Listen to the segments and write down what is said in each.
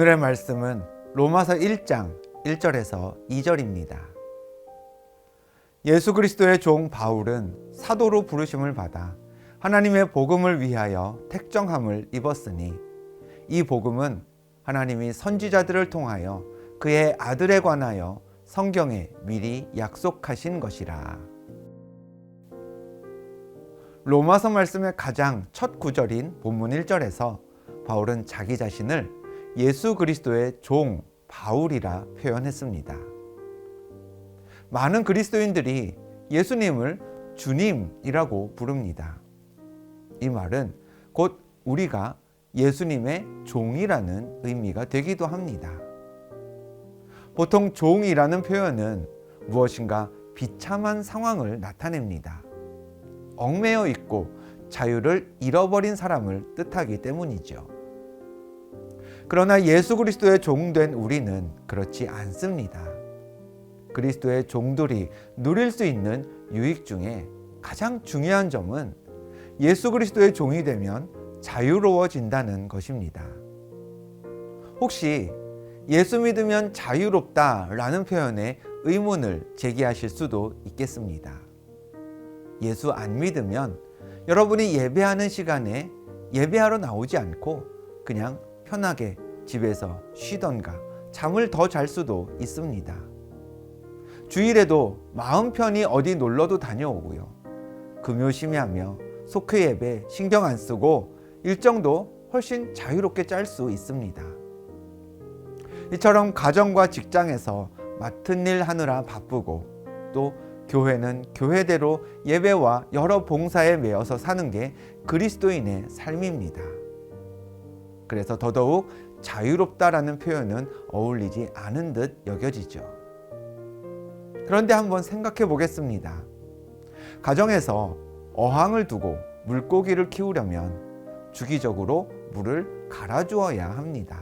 오늘의 말씀은 로마서 1장 1절에서 2절입니다. 예수 그리스도의 종 바울은 사도로 부르심을 받아 하나님의 복음을 위하여 택정함을 입었으니 이 복음은 하나님이 선지자들을 통하여 그의 아들에 관하여 성경에 미리 약속하신 것이라. 로마서 말씀의 가장 첫 구절인 본문 1절에서 바울은 자기 자신을 예수 그리스도의 종 바울이라 표현했습니다. 많은 그리스도인들이 예수님을 주님이라고 부릅니다. 이 말은 곧 우리가 예수님의 종이라는 의미가 되기도 합니다. 보통 종이라는 표현은 무엇인가 비참한 상황을 나타냅니다. 얽매여 있고 자유를 잃어버린 사람을 뜻하기 때문이죠. 그러나 예수 그리스도의 종된 우리는 그렇지 않습니다. 그리스도의 종들이 누릴 수 있는 유익 중에 가장 중요한 점은 예수 그리스도의 종이 되면 자유로워진다는 것입니다. 혹시 예수 믿으면 자유롭다라는 표현에 의문을 제기하실 수도 있겠습니다. 예수 안 믿으면 여러분이 예배하는 시간에 예배하러 나오지 않고 그냥 편하게 집에서 쉬던가 잠을 더 잘 수도 있습니다. 주일에도 마음 편히 어디 놀러도 다녀오고요. 금요 심야며 속회 예배 신경 안 쓰고 일정도 훨씬 자유롭게 짤 수 있습니다. 이처럼 가정과 직장에서 맡은 일 하느라 바쁘고 또 교회는 교회대로 예배와 여러 봉사에 매여서 사는 게 그리스도인의 삶입니다. 그래서 더더욱 자유롭다라는 표현은 어울리지 않은 듯 여겨지죠. 그런데 한번 생각해 보겠습니다. 가정에서 어항을 두고 물고기를 키우려면 주기적으로 물을 갈아주어야 합니다.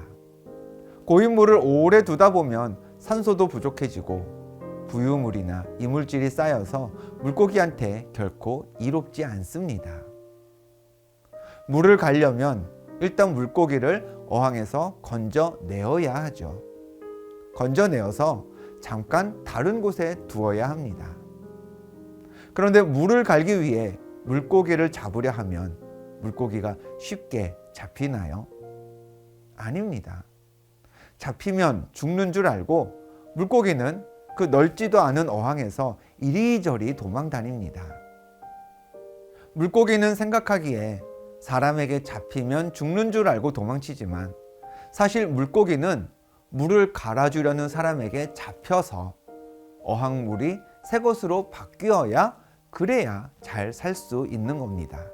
고인 물을 오래 두다 보면 산소도 부족해지고 부유물이나 이물질이 쌓여서 물고기한테 결코 이롭지 않습니다. 물을 갈려면 일단 물고기를 어항에서 건져내어야 하죠. 건져내어서 잠깐 다른 곳에 두어야 합니다. 그런데 물을 갈기 위해 물고기를 잡으려 하면 물고기가 쉽게 잡히나요? 아닙니다. 잡히면 죽는 줄 알고 물고기는 그 넓지도 않은 어항에서 이리저리 도망 다닙니다. 물고기는 생각하기에 사람에게 잡히면 죽는 줄 알고 도망치지만 사실 물고기는 물을 갈아주려는 사람에게 잡혀서 어항물이 새 것으로 바뀌어야 그래야 잘 살 수 있는 겁니다.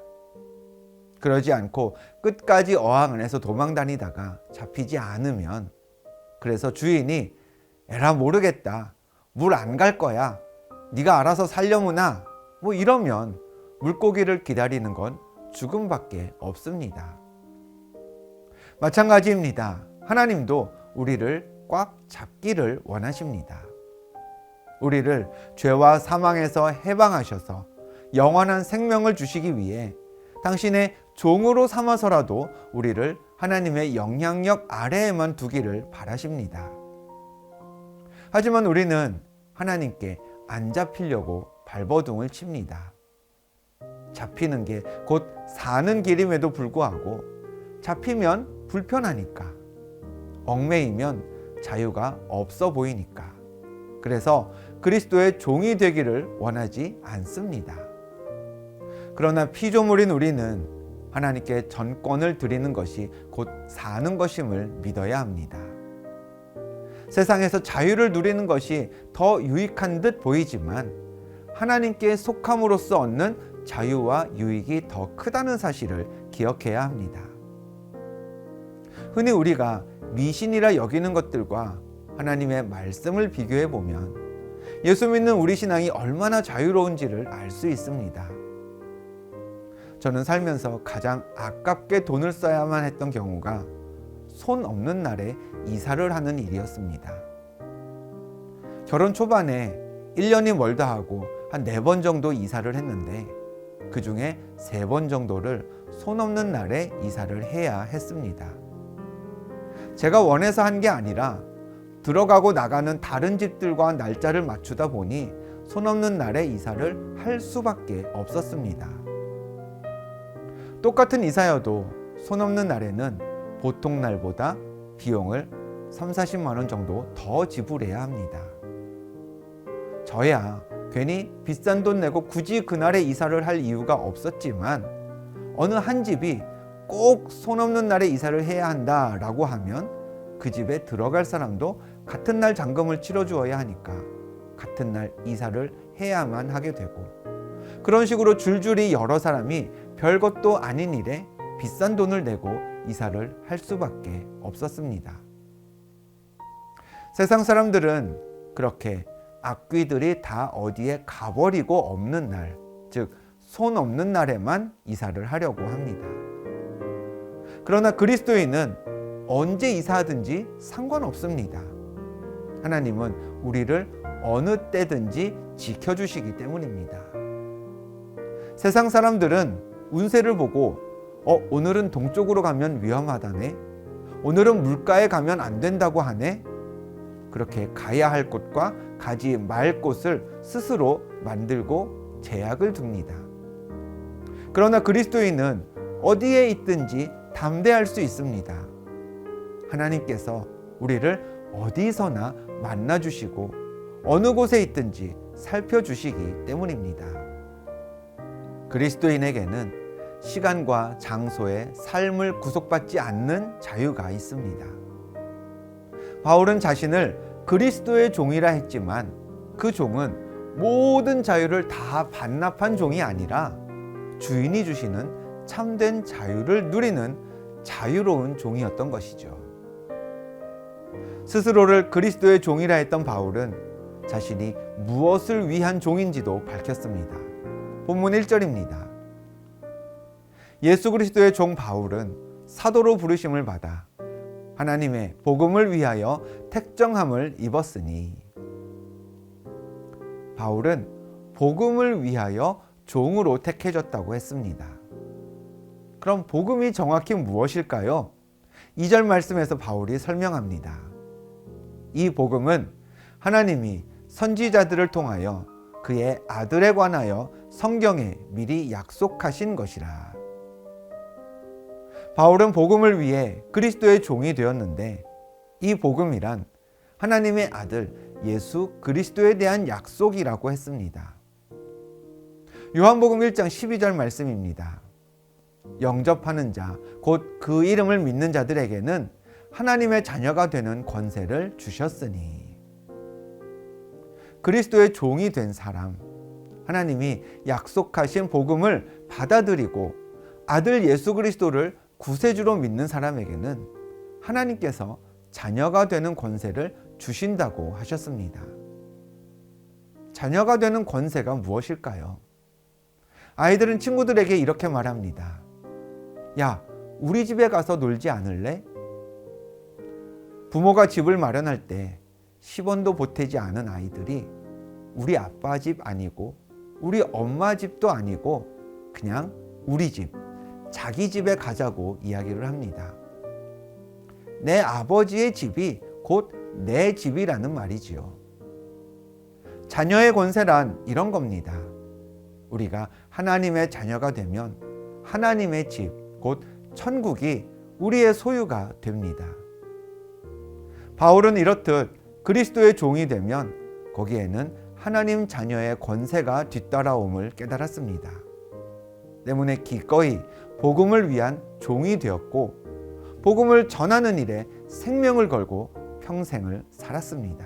그러지 않고 끝까지 어항 안에서 도망 다니다가 잡히지 않으면 그래서 주인이 에라 모르겠다. 물 안 갈 거야. 네가 알아서 살려무나 뭐 이러면 물고기를 기다리는 건 죽음밖에 없습니다. 마찬가지입니다. 하나님도 우리를 꽉 잡기를 원하십니다. 우리를 죄와 사망에서 해방하셔서 영원한 생명을 주시기 위해 당신의 종으로 삼아서라도 우리를 하나님의 영향력 아래에만 두기를 바라십니다. 하지만 우리는 하나님께 안 잡히려고 발버둥을 칩니다. 잡히는 게 곧 사는 길임에도 불구하고 잡히면 불편하니까, 얽매이면 자유가 없어 보이니까, 그래서 그리스도의 종이 되기를 원하지 않습니다. 그러나 피조물인 우리는 하나님께 전권을 드리는 것이 곧 사는 것임을 믿어야 합니다. 세상에서 자유를 누리는 것이 더 유익한 듯 보이지만 하나님께 속함으로써 얻는 자유와 유익이 더 크다는 사실을 기억해야 합니다. 흔히 우리가 미신이라 여기는 것들과 하나님의 말씀을 비교해 보면 예수 믿는 우리 신앙이 얼마나 자유로운지를 알 수 있습니다. 저는 살면서 가장 아깝게 돈을 써야만 했던 경우가 손 없는 날에 이사를 하는 일이었습니다. 결혼 초반에 1년이 멀다 하고 한 4번 정도 이사를 했는데 그 중에 3번 정도를 손 없는 날에 이사를 해야 했습니다. 제가 원해서 한 게 아니라 들어가고 나가는 다른 집들과 날짜를 맞추다 보니 손 없는 날에 이사를 할 수밖에 없었습니다. 똑같은 이사여도 손 없는 날에는 보통 날보다 비용을 30-40만 원 정도 더 지불해야 합니다. 저야 괜히 비싼 돈 내고 굳이 그날에 이사를 할 이유가 없었지만 어느 한 집이 꼭 손 없는 날에 이사를 해야 한다라고 하면 그 집에 들어갈 사람도 같은 날 잔금을 치러주어야 하니까 같은 날 이사를 해야만 하게 되고, 그런 식으로 줄줄이 여러 사람이 별것도 아닌 일에 비싼 돈을 내고 이사를 할 수밖에 없었습니다. 세상 사람들은 그렇게 악귀들이 다 어디에 가버리고 없는 날, 즉 손 없는 날에만 이사를 하려고 합니다. 그러나 그리스도인은 언제 이사하든지 상관없습니다. 하나님은 우리를 어느 때든지 지켜주시기 때문입니다. 세상 사람들은 운세를 보고 오늘은 동쪽으로 가면 위험하다네, 오늘은 물가에 가면 안 된다고 하네, 그렇게 가야 할 곳과 가지 말 곳을 스스로 만들고 제약을 둡니다. 그러나 그리스도인은 어디에 있든지 담대할 수 있습니다. 하나님께서 우리를 어디서나 만나주시고 어느 곳에 있든지 살펴주시기 때문입니다. 그리스도인에게는 시간과 장소에 삶을 구속받지 않는 자유가 있습니다. 바울은 자신을 그리스도의 종이라 했지만 그 종은 모든 자유를 다 반납한 종이 아니라 주인이 주시는 참된 자유를 누리는 자유로운 종이었던 것이죠. 스스로를 그리스도의 종이라 했던 바울은 자신이 무엇을 위한 종인지도 밝혔습니다. 본문 1절입니다. 예수 그리스도의 종 바울은 사도로 부르심을 받아 하나님의 복음을 위하여 택정함을 입었으니, 바울은 복음을 위하여 종으로 택해졌다고 했습니다. 그럼 복음이 정확히 무엇일까요? 2절 말씀에서 바울이 설명합니다. 이 복음은 하나님이 선지자들을 통하여 그의 아들에 관하여 성경에 미리 약속하신 것이라. 바울은 복음을 위해 그리스도의 종이 되었는데, 이 복음이란 하나님의 아들 예수 그리스도에 대한 약속이라고 했습니다. 요한복음 1장 12절 말씀입니다. 영접하는 자, 곧 그 이름을 믿는 자들에게는 하나님의 자녀가 되는 권세를 주셨으니. 그리스도의 종이 된 사람, 하나님이 약속하신 복음을 받아들이고 아들 예수 그리스도를 구세주로 믿는 사람에게는 하나님께서 자녀가 되는 권세를 주신다고 하셨습니다. 자녀가 되는 권세가 무엇일까요? 아이들은 친구들에게 이렇게 말합니다. 야, 우리 집에 가서 놀지 않을래? 부모가 집을 마련할 때 10원도 보태지 않은 아이들이 우리 아빠 집 아니고 우리 엄마 집도 아니고 그냥 우리 집, 자기 집에 가자고 이야기를 합니다. 내 아버지의 집이 곧 내 집이라는 말이지요. 자녀의 권세란 이런 겁니다. 우리가 하나님의 자녀가 되면 하나님의 집, 곧 천국이 우리의 소유가 됩니다. 바울은 이렇듯 그리스도의 종이 되면 거기에는 하나님 자녀의 권세가 뒤따라옴을 깨달았습니다. 때문에 기꺼이 복음을 위한 종이 되었고, 복음을 전하는 일에 생명을 걸고 평생을 살았습니다.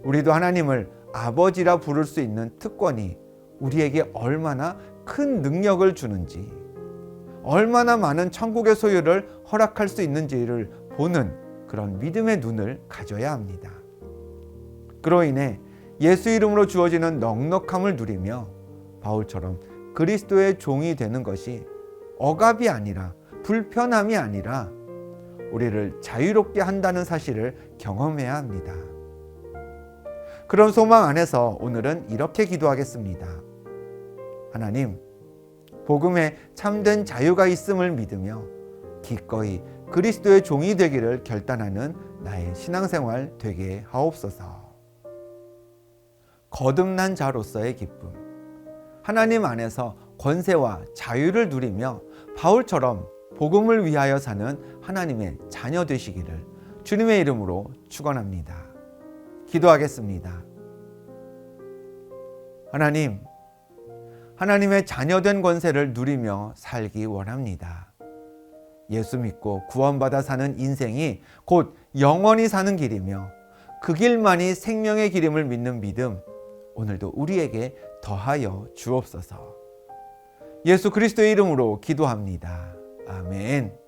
우리도 하나님을 아버지라 부를 수 있는 특권이 우리에게 얼마나 큰 능력을 주는지, 얼마나 많은 천국의 소유를 허락할 수 있는지를 보는 그런 믿음의 눈을 가져야 합니다. 그로 인해 예수 이름으로 주어지는 넉넉함을 누리며 바울처럼 그리스도의 종이 되는 것이 억압이 아니라 불편함이 아니라 우리를 자유롭게 한다는 사실을 경험해야 합니다. 그런 소망 안에서 오늘은 이렇게 기도하겠습니다. 하나님, 복음에 참된 자유가 있음을 믿으며 기꺼이 그리스도의 종이 되기를 결단하는 나의 신앙생활 되게 하옵소서. 거듭난 자로서의 기쁨. 하나님 안에서 권세와 자유를 누리며 바울처럼 복음을 위하여 사는 하나님의 자녀 되시기를 주님의 이름으로 축원합니다. 기도하겠습니다. 하나님, 하나님의 자녀된 권세를 누리며 살기 원합니다. 예수 믿고 구원받아 사는 인생이 곧 영원히 사는 길이며 그 길만이 생명의 길임을 믿는 믿음, 오늘도 우리에게 더하여 주옵소서. 예수 그리스도의 이름으로 기도합니다. 아멘.